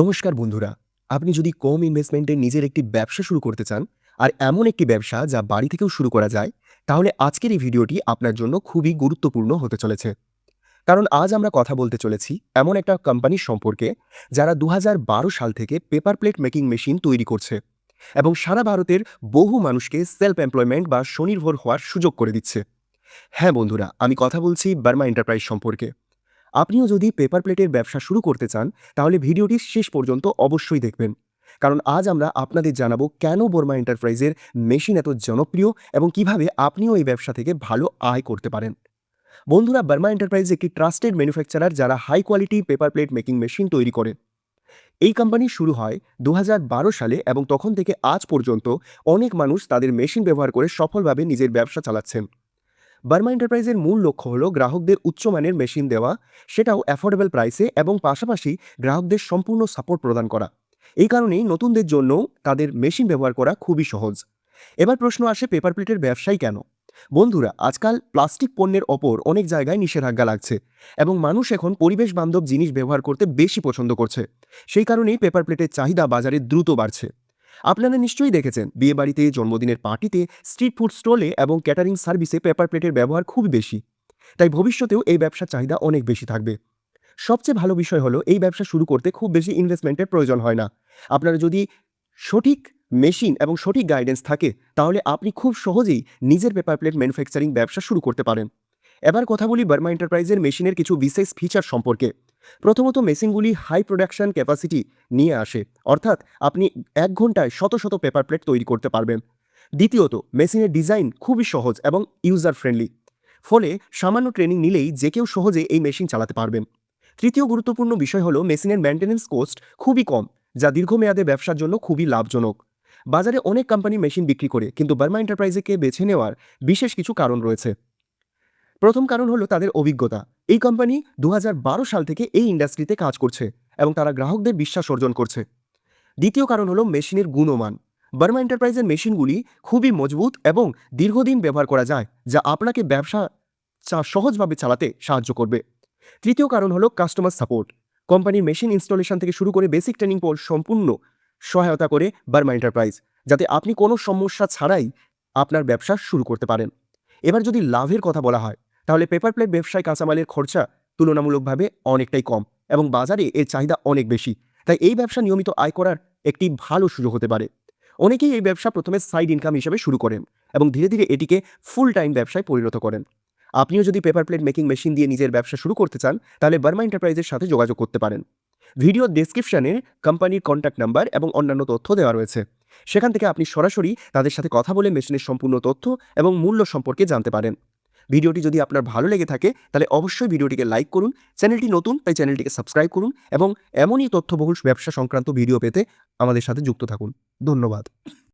নমস্কার বন্ধুরা। আপনি যদি কম ইনভেস্টমেন্টে নিজের একটি ব্যবসা শুরু করতে চান, আর এমন একটি ব্যবসা যা বাড়ি থেকেও শুরু করা যায়, তাহলে আজকের এই ভিডিওটি আপনার জন্য খুবই গুরুত্বপূর্ণ হতে চলেছে। কারণ আজ আমরা কথা বলতে চলেছি এমন একটা কোম্পানির সম্পর্কে, যারা ২০১২ সাল থেকে পেপার প্লেট মেকিং মেশিন তৈরি করছে এবং সারা ভারতের বহু মানুষকে সেলফ এমপ্লয়মেন্ট বা স্বনির্ভর হওয়ার সুযোগ করে দিচ্ছে। হ্যাঁ বন্ধুরা, আমি কথা বলছি বার্মা এন্টারপ্রাইজ সম্পর্কে। আপনিও যদি পেপার প্লেটের ব্যবসা শুরু করতে চান, তাহলে ভিডিওটি শেষ পর্যন্ত অবশ্যই দেখবেন। কারণ আজ আমরা আপনাদের জানাবো কেন বর্মা এন্টারপ্রাইজের মেশিন এত জনপ্রিয় এবং কিভাবে আপনিও এই ব্যবসা থেকে ভালো আয় করতে পারেন। বন্ধুরা, বার্মা এন্টারপ্রাইজ একটি ট্রাস্টেড ম্যানুফ্যাকচারার যারা high quality paper plate making machine তৈরি করে। এই কোম্পানি শুরু হয় ২০১২ সালে এবং তখন থেকে আজ পর্যন্ত অনেক মানুষ তাদের মেশিন ব্যবহার করে সফলভাবে নিজের ব্যবসা চালাচ্ছেন। বার্মা এন্টারপ্রাইজের মূল লক্ষ্য হল গ্রাহকদের উচ্চমানের মেশিন দেওয়া, সেটাও অ্যাফোর্ডেবল প্রাইসে, এবং পাশাপাশি গ্রাহকদের সম্পূর্ণ সাপোর্ট প্রদান করা। এই কারণেই নতুনদের জন্য তাদের মেশিন ব্যবহার করা খুবই সহজ। এবার প্রশ্ন আসে, পেপার প্লেটের ব্যবসাই কেন? বন্ধুরা, আজকাল প্লাস্টিক পণ্যের ওপর অনেক জায়গায় নিষেধাজ্ঞা লাগছে এবং মানুষ এখন পরিবেশ বান্ধব জিনিস ব্যবহার করতে বেশি পছন্দ করছে। সেই কারণেই পেপার প্লেটের চাহিদা বাজারে দ্রুত বাড়ছে। আপনারা নিশ্চয়ই দেখেছেন, বিয়েবাড়িতে, জন্মদিনের পার্টিতে, স্ট্রিট ফুড স্টলে এবং ক্যাটারিং সার্ভিসে পেপার প্লেটের ব্যবহার খুব বেশি। তাই ভবিষ্যতেও এই ব্যবসার চাহিদা অনেক বেশি থাকবে। সবচেয়ে ভালো বিষয় হলো, এই ব্যবসা শুরু করতে খুব বেশি ইনভেস্টমেন্টের প্রয়োজন হয় না। আপনারা যদি সঠিক মেশিন এবং সঠিক গাইডেন্স থাকে, তাহলে আপনি খুব সহজেই নিজের পেপার প্লেট ম্যানুফ্যাকচারিং ব্যবসা শুরু করতে পারেন। এবার কথা বলি বার্মা এন্টারপ্রাইজের মেশিনের কিছু বিশেষ ফিচার সম্পর্কে। প্রথমত, মেশিনগুলি হাই প্রোডাকশন ক্যাপাসিটি নিয়ে আসে, অর্থাৎ আপনি ১ ঘন্টায় শত শত পেপার প্লেট তৈরি করতে পারবেন। দ্বিতীয়ত, মেশিনের ডিজাইন খুবই সহজ এবং ইউজার ফ্রেন্ডলি, ফলে সামান্য ট্রেনিং নিলেই যে কেউ সহজে এই মেশিন চালাতে পারবেন। তৃতীয় গুরুত্বপূর্ণ বিষয় হলো, মেশিনের মেইনটেনেন্স কস্ট খুবই কম, যা দীর্ঘমেয়াদে ব্যবসার জন্য খুবই লাভজনক। বাজারে অনেক কোম্পানি মেশিন বিক্রি করে, কিন্তু বার্মা এন্টারপ্রাইজকে বেছে নেওয়ার বিশেষ কিছু কারণ রয়েছে। প্রথম কারণ হলো তাদের অভিজ্ঞতা। এই কোম্পানি ২০১২ সাল থেকে এই ইন্ডাস্ট্রিতে কাজ করছে এবং তারা গ্রাহকদের বিশ্বাস অর্জন করছে। দ্বিতীয় কারণ হলো মেশিনের গুণমান। বার্মা এন্টারপ্রাইজের মেশিনগুলি খুবই মজবুত এবং দীর্ঘদিন ব্যবহার করা যায়, যা আপনাকে ব্যবসা সহজভাবে চালাতে সাহায্য করবে। তৃতীয় কারণ হলো কাস্টমার সাপোর্ট। কোম্পানির মেশিন ইনস্টলেশন থেকে শুরু করে বেসিক ট্রেনিং পর সম্পূর্ণ সহায়তা করে বার্মা এন্টারপ্রাইজ, যাতে আপনি কোনো সমস্যা ছাড়াই আপনার ব্যবসা শুরু করতে পারেন। এবার যদি লাভের কথা বলা হয়, তাহলে পেপার প্লেট ব্যবসায় কাঁচামালের খরচা তুলনামূলকভাবে অনেকটাই কম এবং বাজারে এর চাহিদা অনেক বেশি। তাই এই ব্যবসা নিয়মিত আয় করার একটি ভালো সুযোগ হতে পারে। অনেকেই এই ব্যবসা প্রথমে সাইড ইনকাম হিসেবে শুরু করেন এবং ধীরে ধীরে এটিকে ফুল টাইম ব্যবসায় পরিণত করেন। আপনিও যদি পেপার প্লেট মেকিং মেশিন দিয়ে নিজের ব্যবসা শুরু করতে চান, তাহলে বার্মা এন্টারপ্রাইজের সাথে যোগাযোগ করতে পারেন। ভিডিও ডেসক্রিপশনে কোম্পানির কন্ট্যাক্ট নাম্বার এবং অন্যান্য তথ্য দেওয়া রয়েছে। সেখান থেকে আপনি সরাসরি তাদের সাথে কথা বলে মেশিনের সম্পূর্ণ তথ্য এবং মূল্য সম্পর্কে জানতে পারেন। ভিডিওটি যদি আপনার ভালো লেগে থাকে, তাহলে অবশ্যই ভিডিওটিকে লাইক করুন। চ্যানেলটি নতুন, তাই চ্যানেলটিকে সাবস্ক্রাইব করুন এবং এমনই তথ্যবহুল ব্যবসা সংক্রান্ত ভিডিও পেতে আমাদের সাথে যুক্ত থাকুন। ধন্যবাদ।